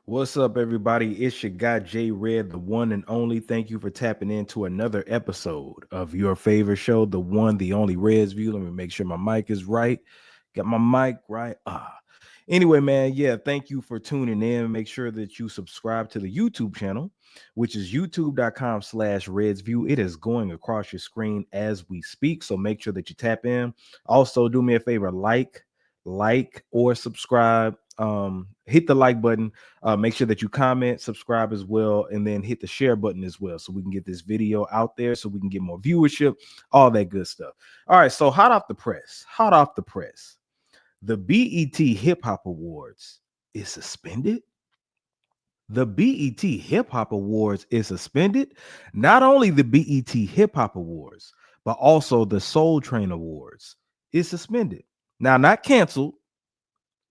What's up, everybody? It's your guy Jay Red, the one and only. Thank you for tapping into another episode of your favorite show, the one, the only Red's View. Let me make sure my mic is right. Got my mic right. Anyway, man, yeah, thank you for tuning in. Make sure that you subscribe to the YouTube channel, which is youtube.com/Reds View. It is going across your screen as we speak. So make sure that you tap in. Also, do me a favor, like or subscribe. Hit the like button. Make sure that you comment, subscribe as well, and then hit the share button as well, so we can get this video out there, so we can get more viewership, all that good stuff. All right, so hot off the press. The BET Hip Hop Awards is suspended. The BET Hip Hop Awards is suspended. Not only the BET Hip Hop Awards, but also the Soul Train Awards is suspended. Now, not canceled.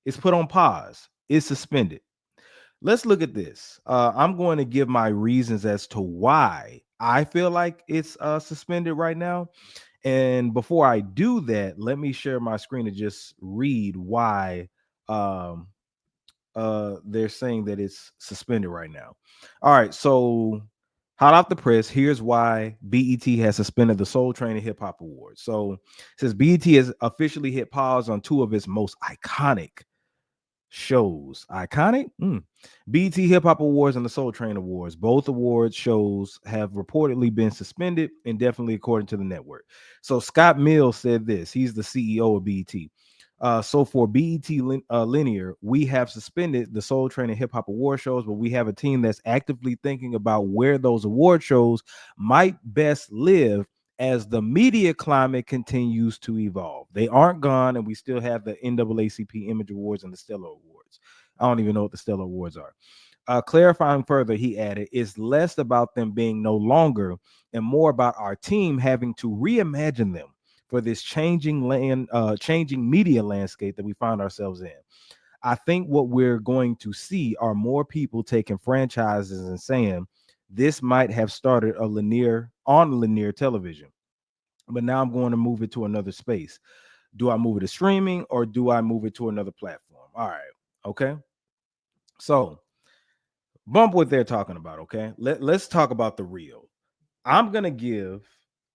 It's put on pause. It's suspended. Let's look at this. I'm going to give my reasons as to why I feel like it's suspended right now. And before I do that, let me share my screen to just read why um, they're saying that it's suspended right now. All right, so hot off the press, here's why BET has suspended the Soul Train and Hip Hop Awards. So it says BET has officially hit pause on two of its most iconic shows. Iconic? BET Hip Hop Awards and the Soul Train Awards. Both awards shows have reportedly been suspended indefinitely, according to the network. So Scott Mills said this. He's the CEO of BET. So for Linear, we have suspended the Soul Train and Hip Hop Award shows, but we have a team that's actively thinking about where those award shows might best live as the media climate continues to evolve. They aren't gone, and we still have the NAACP Image Awards and the Stellar Awards. I don't even know what the Stellar Awards are. Clarifying further, he added, it's less about them being no longer and more about our team having to reimagine them for this changing media landscape that we find ourselves in. I think what we're going to see are more people taking franchises and saying this might have started on linear television, but now I'm going to move it to another space. Do I move it to streaming or do I move it to another platform? All right. Okay. So bump what they're talking about. Okay. Let's talk about the real. I'm gonna give.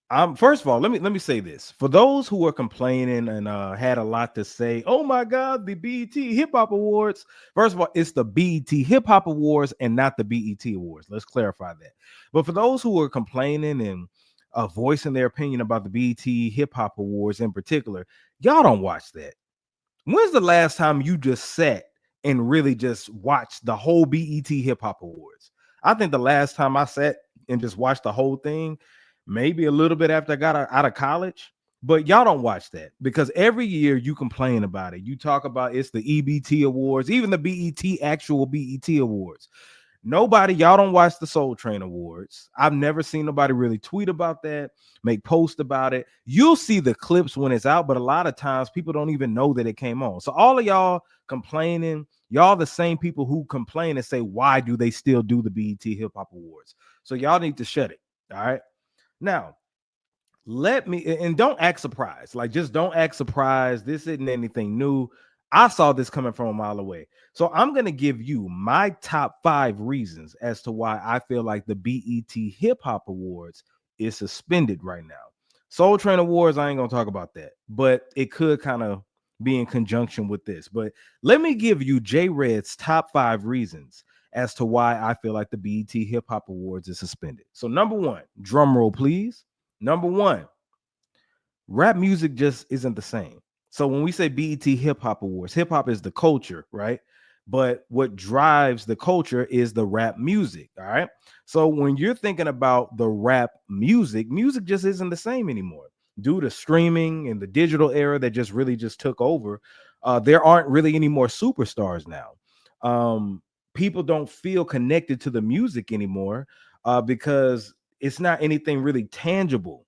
I'm First of all, let me say this for those who are complaining and had a lot to say. Oh my God, the BET Hip Hop Awards. First of all, it's the BET Hip Hop Awards and not the BET Awards. Let's clarify that. But for those who are complaining and voicing their opinion about the BET Hip Hop Awards in particular, y'all don't watch that. When's the last time you just sat and really just watched the whole BET Hip Hop Awards? I think the last time I sat and just watched the whole thing, maybe a little bit after I got out of college. But y'all don't watch that because every year you complain about it. You talk about it's the EBT Awards, even the actual BET Awards. Y'all don't watch the Soul Train Awards. I've never seen nobody really tweet about that, make posts about it. You'll see the clips when it's out, but a lot of times people don't even know that it came on. So all of y'all complaining, y'all the same people who complain and say, why do they still do the BET Hip Hop Awards? So y'all need to shut it. All right. Now, let me and don't act surprised. Like, just don't act surprised. This isn't anything new. I saw this coming from a mile away. So I'm going to give you my top 5 reasons as to why I feel like the BET Hip Hop Awards is suspended right now. Soul Train Awards, I ain't going to talk about that, but it could kind of be in conjunction with this. But let me give you J Red's top 5 reasons as to why I feel like the BET Hip Hop Awards is suspended. So number 1, drum roll please. Number 1, rap music just isn't the same. So when we say BET Hip Hop Awards, hip hop is the culture, right? But what drives the culture is the rap music. All right. So when you're thinking about the rap music, music just isn't the same anymore due to streaming and the digital era that just really just took over. There aren't really any more superstars now. People don't feel connected to the music anymore because it's not anything really tangible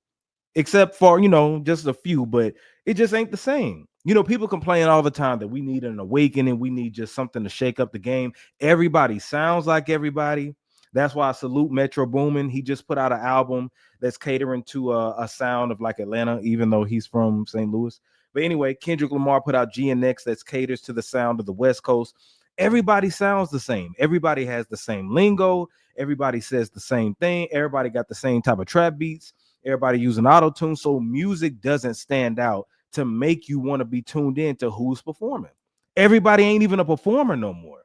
except for just a few, but it just ain't the same. People complain all the time that we need an awakening, we need just something to shake up the game. Everybody sounds like everybody. That's why I salute Metro Boomin. He just put out an album that's catering to a sound of like Atlanta, even though he's from St. Louis. But anyway, Kendrick Lamar put out GNX that's caters to the sound of the West Coast. everybody sounds the same. Everybody has the same lingo. Everybody says the same thing. Everybody got the same type of trap beats. Everybody using auto tune. So music doesn't stand out to make you want to be tuned in to who's performing. Everybody ain't even a performer no more.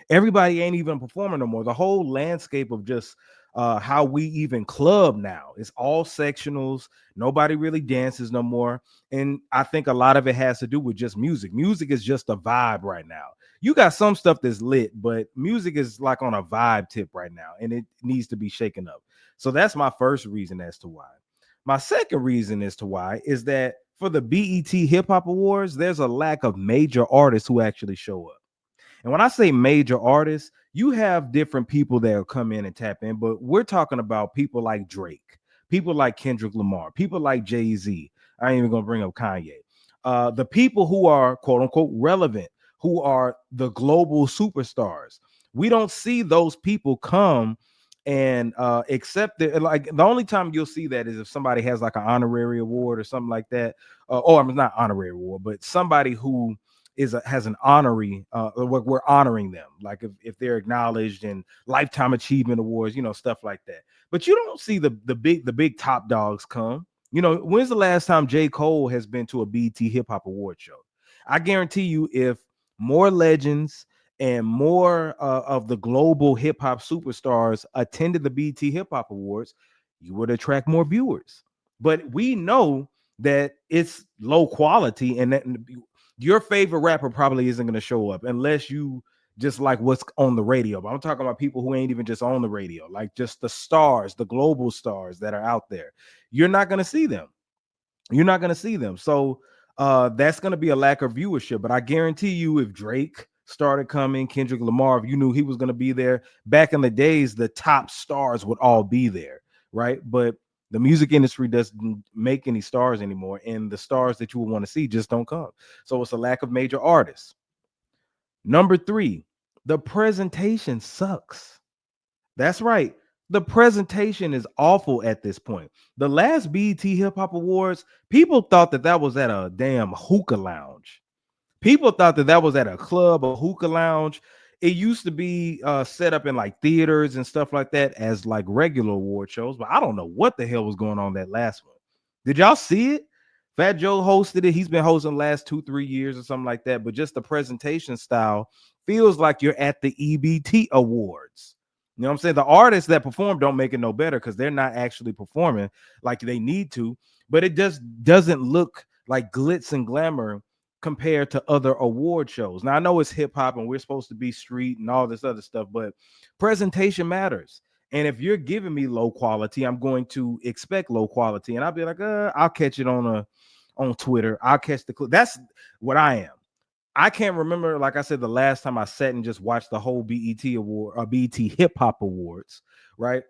Everybody ain't even a performer no more. The whole landscape of just how we even club now is all sectionals. Nobody really dances no more. And I think a lot of it has to do with just music. Music is just a vibe right now. You got some stuff that's lit, but music is like on a vibe tip right now, and it needs to be shaken up. So that's my first reason as to why. My second reason as to why is that for the BET Hip Hop Awards, there's a lack of major artists who actually show up. And when I say major artists, you have different people that will come in and tap in, but we're talking about people like Drake, people like Kendrick Lamar, people like Jay-Z. I ain't even gonna bring up Kanye. The people who are quote unquote relevant, who are the global superstars. We don't see those people come and accept it. Like the only time you'll see that is if somebody has like an honorary award or something like that. Or I'm not honorary award, but somebody who has an honorary we're honoring them, like if they're acknowledged in lifetime achievement awards, stuff like that. But you don't see the big top dogs come. When's the last time J. Cole has been to a BET hip hop award show? I guarantee you, if more legends and more of the global hip hop superstars attended the BET hip hop awards, you would attract more viewers. But we know that it's low quality, and that your favorite rapper probably isn't going to show up unless you just like what's on the radio. But I'm talking about people who ain't even just on the radio, like just the stars, the global stars that are out there. You're not going to see them. You're not going to see them. So that's going to be a lack of viewership. But I guarantee you, if Drake started coming, Kendrick Lamar, if you knew he was going to be there back in the days, the top stars would all be there, right? But the music industry doesn't make any stars anymore, and the stars that you would want to see just don't come. So it's a lack of major artists. Number 3, the presentation sucks. That's right. The presentation is awful at this point. The last BET Hip Hop Awards, people thought that was at a damn hookah lounge. People thought that was at a club, a hookah lounge. It used to be set up in like theaters and stuff like that as like regular award shows, but I don't know what the hell was going on that last one. Did y'all see it? Fat Joe hosted it. He's been hosting the last 2-3 years or something like that, but just the presentation style feels like you're at the EBT Awards. You know what I'm saying? The artists that perform don't make it no better because they're not actually performing like they need to, but it just doesn't look like glitz and glamour compared to other award shows. Now I know it's hip hop and we're supposed to be street and all this other stuff, but presentation matters. And if you're giving me low quality, I'm going to expect low quality, and I'll be like, I'll catch it on Twitter. I'll catch the clip. That's what I am. I can't remember, like I said, the last time I sat and just watched the whole BET award or BET Hip Hop Awards, right?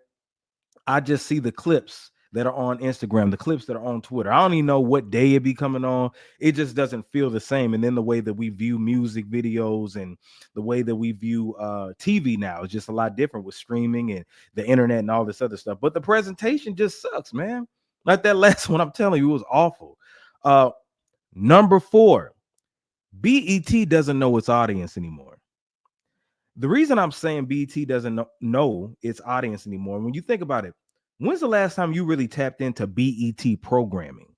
I just see the clips that are on Instagram, the clips that are on Twitter. I don't even know what day it be coming on. It just doesn't feel the same. And then the way that we view music videos and the way that we view TV now is just a lot different with streaming and the internet and all this other stuff. But the presentation just sucks, man. Like that last one, I'm telling you, it was awful. Number 4, BET doesn't know its audience anymore. The reason I'm saying BET doesn't know its audience anymore, when you think about it, when's the last time you really tapped into BET programming?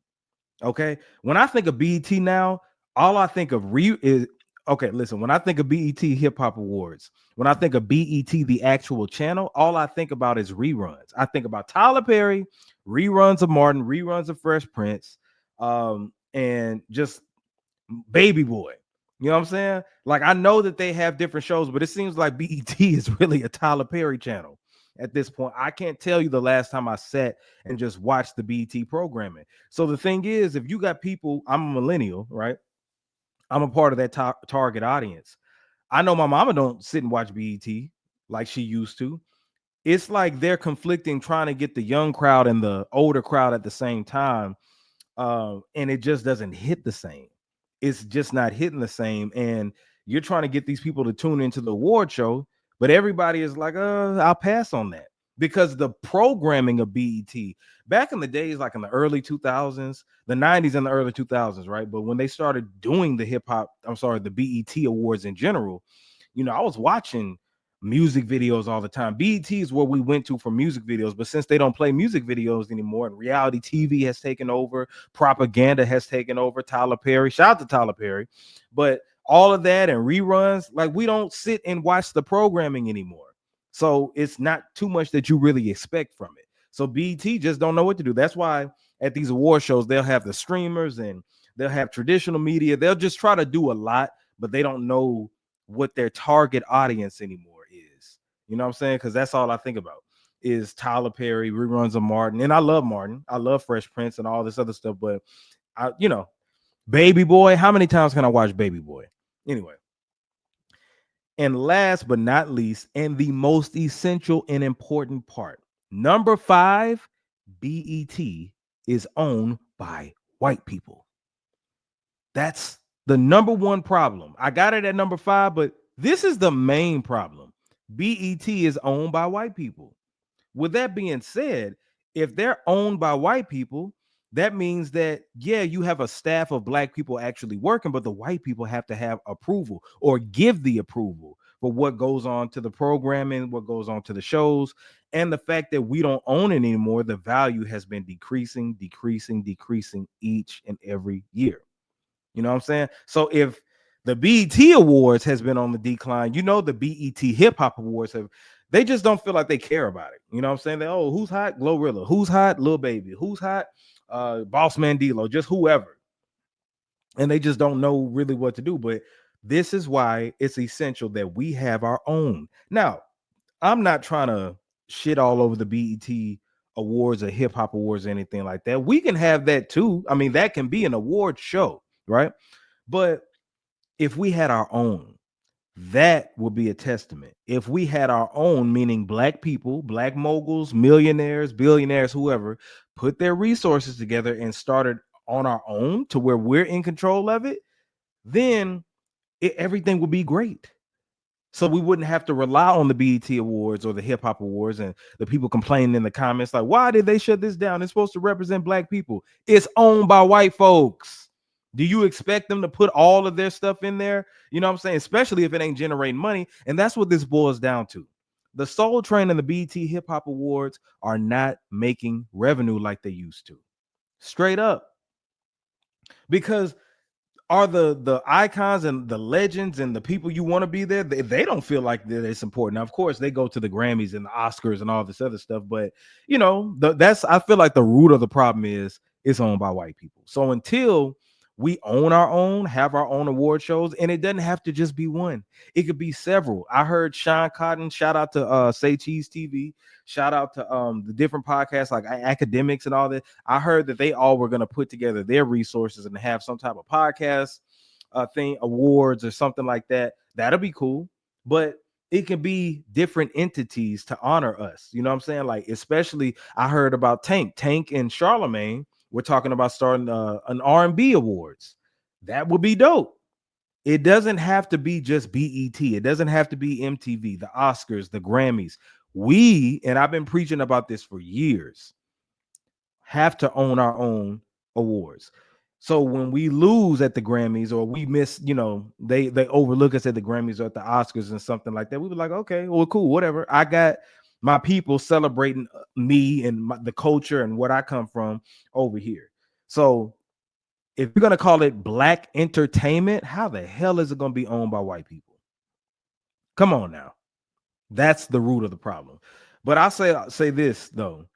Okay. When I think of BET now, all I think of is okay. Listen, when I think of BET Hip Hop Awards, when I think of BET, the actual channel, all I think about is reruns. I think about Tyler Perry, reruns of Martin, reruns of Fresh Prince, and just Baby Boy. You know what I'm saying? Like, I know that they have different shows, but it seems like BET is really a Tyler Perry channel at this point. I can't tell you the last time I sat and just watched the BET programming. So the thing is, if you got people, I'm a millennial, right? I'm a part of that target audience. I know my mama don't sit and watch BET like she used to. It's like they're conflicting, trying to get the young crowd and the older crowd at the same time. And it just doesn't hit the same. It's just not hitting the same. And you're trying to get these people to tune into the award show, but everybody is like, I'll pass on that. because the programming of BET back in the days, like in the early 2000s, the 90s and the early 2000s, right? But when they started doing the BET awards in general, I was watching music videos all the time. BET is where we went to for music videos, but since they don't play music videos anymore and reality TV has taken over, propaganda has taken over, Tyler Perry, shout out to Tyler Perry, but all of that and reruns, like we don't sit and watch the programming anymore. So it's not too much that you really expect from it. So BET just don't know what to do. That's why at these award shows, they'll have the streamers and they'll have traditional media. They'll just try to do a lot, but they don't know what their target audience anymore is. You know what I'm saying? Because that's all I think about is Tyler Perry, reruns of Martin. And I love Martin. I love Fresh Prince and all this other stuff. But Baby Boy, how many times can I watch Baby Boy? Anyway. And last but not least, and the most essential and important part, number 5, BET is owned by white people. That's the number one problem. I got it at number 5, but this is the main problem. BET is owned by white people. With that being said, if they're owned by white people, that means that, yeah, you have a staff of black people actually working, but the white people have to have approval or give the approval for what goes on to the programming, what goes on to the shows. And the fact that we don't own it anymore, the value has been decreasing each and every year. You know what I'm saying? So if the BET Awards has been on the decline, the BET Hip Hop Awards they just don't feel like they care about it. You know what I'm saying? Who's hot? Glorilla. Who's hot? Lil Baby. Who's hot? Boss Man D-Lo, just whoever. And they just don't know really what to do. But this is why it's essential that we have our own. Now, I'm not trying to shit all over the BET Awards or Hip Hop Awards or anything like that. We can have that too. I mean, that can be an award show, right? But if we had our own, that would be a testament. If we had our own, meaning black people, black moguls, millionaires, billionaires, whoever, put their resources together and started on our own to where we're in control of it, then everything would be great. So we wouldn't have to rely on the BET Awards or the Hip Hop Awards and the people complaining in the comments like, why did they shut this down? It's supposed to represent black people. It's owned by white folks. Do you expect them to put all of their stuff in there? You know what I'm saying? Especially if it ain't generating money. And that's what this boils down to. The Soul Train and the BET Hip Hop Awards are not making revenue like they used to. Straight up. Because are the icons and the legends and the people you want to be there, they don't feel like that it's important. Now, of course, they go to the Grammys and the Oscars and all this other stuff, but that's I feel like the root of the problem is it's owned by white people. So until we own our own, have our own award shows, and it doesn't have to just be one. It could be several. I heard Sean Cotton, shout out to Say Cheese TV, shout out to the different podcasts like Academics and all that. I heard that they all were going to put together their resources and have some type of podcast thing, awards or something like that. That'll be cool. But it can be different entities to honor us. You know what I'm saying? Like, especially I heard about Tank and Charlemagne. We're talking about starting an R&B awards. That would be dope. It doesn't have to be just BET. It doesn't have to be MTV, the Oscars, the Grammys. And I've been preaching about this for years, have to own our own awards. So when we lose at the Grammys or we miss, they overlook us at the Grammys or at the Oscars and something like that, we were like, okay, well, cool, whatever. I got my people celebrating me and the culture and what I come from over here. So if you're going to call it black entertainment, how the hell is it going to be owned by white people? Come on now. That's the root of the problem. But I'll say this, though.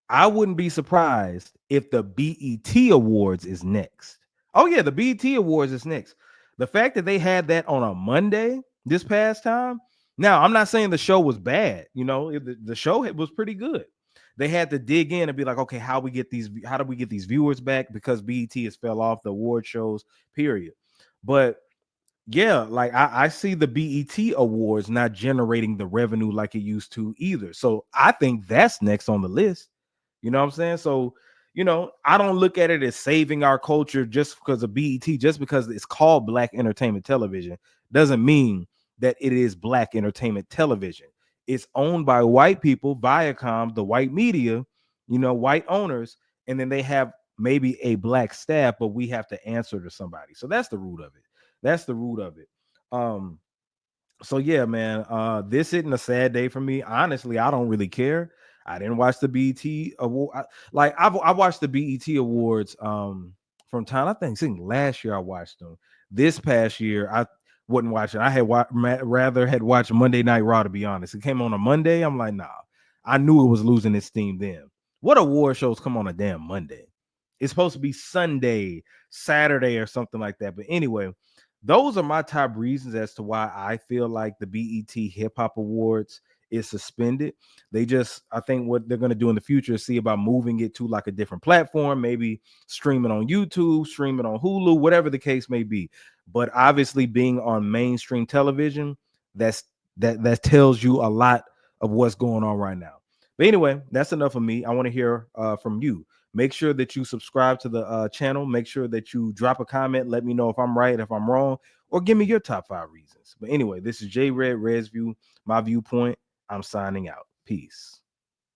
I wouldn't be surprised if the BET Awards is next. Oh, yeah, the BET Awards is next. The fact that they had that on a Monday this past time. Now, I'm not saying the show was bad. The show was pretty good. They had to dig in and be like, okay, how do we get these viewers back? Because BET has fell off the award shows, period. But yeah, like I see the BET Awards not generating the revenue like it used to either. So I think that's next on the list. You know what I'm saying? So, I don't look at it as saving our culture just because of BET, just because it's called Black Entertainment Television doesn't mean that it is Black Entertainment Television. It's owned by white people, Viacom, the white media, white owners, and then they have maybe a black staff, but we have to answer to somebody. So that's the root of it. That's the root of it. So yeah, man, this isn't a sad day for me. Honestly, I don't really care. I didn't watch the BET award. I watched the BET awards from time. I think last year I watched them. This past year I wasn't watching. I had rather had watched Monday Night Raw, to be honest. It came on a Monday. I'm like, nah. I knew it was losing its steam then. What award shows come on a damn Monday? It's supposed to be Sunday, Saturday, or something like that. But anyway, those are my top reasons as to why I feel like the BET Hip Hop Awards is suspended. I think what they're going to do in the future is see about moving it to like a different platform, maybe streaming on YouTube, streaming on Hulu, whatever the case may be. But obviously, being on mainstream television, that tells you a lot of what's going on right now. But anyway, that's enough of me. I want to hear from you. Make sure that you subscribe to the channel. Make sure that you drop a comment. Let me know if I'm right, if I'm wrong, or give me your top 5 reasons. But anyway, this is J Red, Red's View, my viewpoint. I'm signing out. Peace.